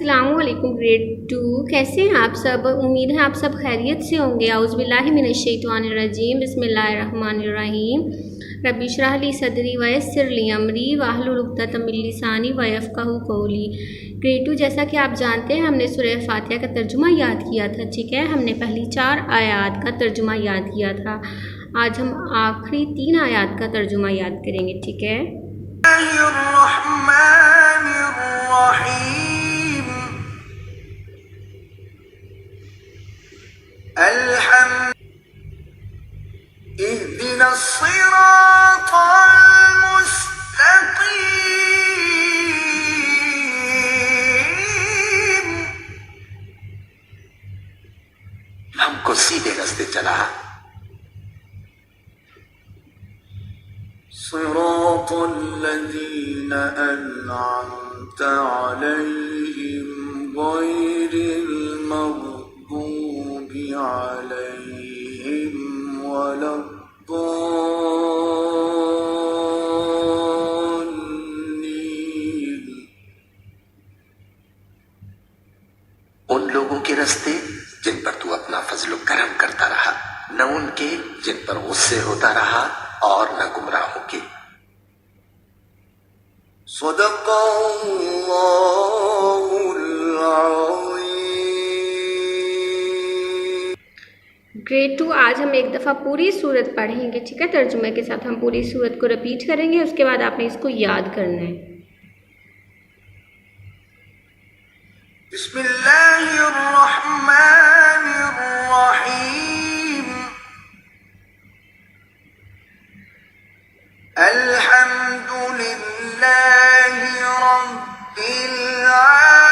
السلام علیکم گریڈ 2، کیسے ہیں آپ سب؟ امید ہے آپ سب خیریت سے ہوں گے۔ اعوذ باللہ من الشیطان الرجیم، بسم اللہ الرحمن الرحیم۔ رب اشرح لی صدری ویسر لی امری واحلل عقدۃ من لسانی یفقہوا قولی۔ گریڈ 2 جیسا کہ آپ جانتے ہیں ہم نے سورہ فاتحہ کا ترجمہ یاد کیا تھا، ٹھیک ہے؟ ہم نے پہلی 4 آیات کا ترجمہ یاد کیا تھا، آج ہم آخری 3 آیات کا ترجمہ یاد کریں گے، ٹھیک ہے؟ الرحمن الرحیم الحمد اهدنا الصراط المستقیم، ہم کو سیدھے راستے چلا۔ صراط الذین انعمت علیہم غیر المغضوب علیہم ولا الضالین۔ ان لوگوں کے راستے جن پر تو اپنا فضل و کرم کرتا رہا، نہ ان کے جن پر غصے ہوتا رہا اور نہ گمراہوں کے۔ صدق اللہ العظیم۔ گریڈ 2 آج ہم ایک دفعہ پوری سورت پڑھیں گے، ٹھیک ہے؟ ترجمے کے ساتھ ہم پوری سورت کو رپیٹ کریں گے، اس کے بعد آپ نے اس کو یاد کرنا ہے۔ بسم اللہ الرحمن الرحیم الحمد للہ رب العالمین۔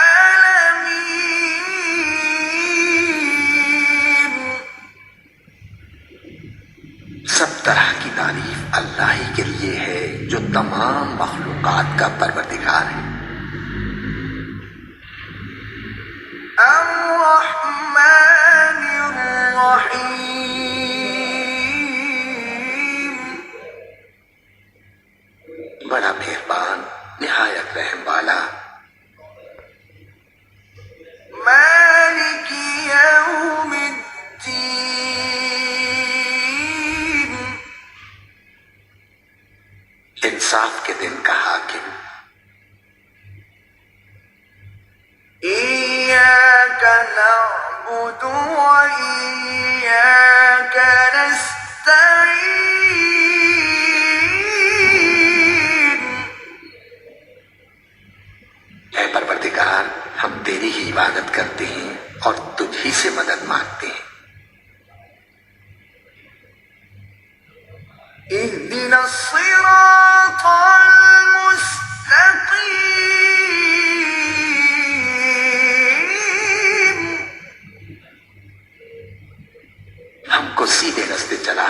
سب طرح کی تعریف اللہ ہی کے لیے ہے جو تمام مخلوقات کا پروردگار ہے۔ الرحمن الرحیم، بڑا مہربان نہایت رحم والا۔ مالک یوم الدین، انصاف کے دن کا حاکم۔ ایاک نعبد و ایاک نستعین، اے پروردگار ہم تیری ہی عبادت کرتے ہیں اور تجھ ہی سے مدد مانگتے ہیں۔ اہدنا الصراط المستقیم، ہم کو سیدھے راستے چلا۔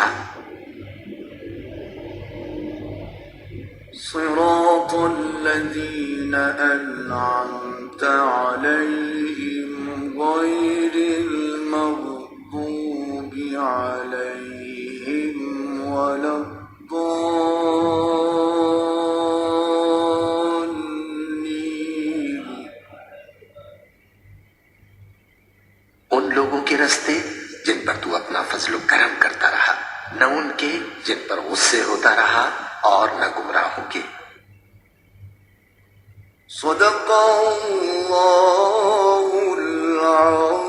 صراط الذین انعمت علیہم غیر المغضوب علیہم ولا الضالین۔ ان لوگوں کے راستے جن پر تو اپنا فضل و کرم کرتا رہا، نہ ان کے جن پر غصے ہوتا رہا اور نہ گمراہوں کے۔ صدق اللہ العظیم۔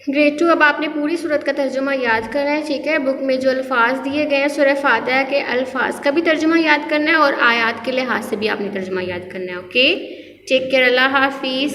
گریڈ 2 اب آپ نے پوری سورت کا ترجمہ یاد کرنا ہے، ٹھیک ہے؟ بک میں جو الفاظ دیے گئے ہیں سورہ فاتحہ کے الفاظ کا بھی ترجمہ یاد کرنا ہے اور آیات کے لحاظ سے بھی آپ نے ترجمہ یاد کرنا ہے، اوکے؟ ٹیک کیئر، اللہ حافظ۔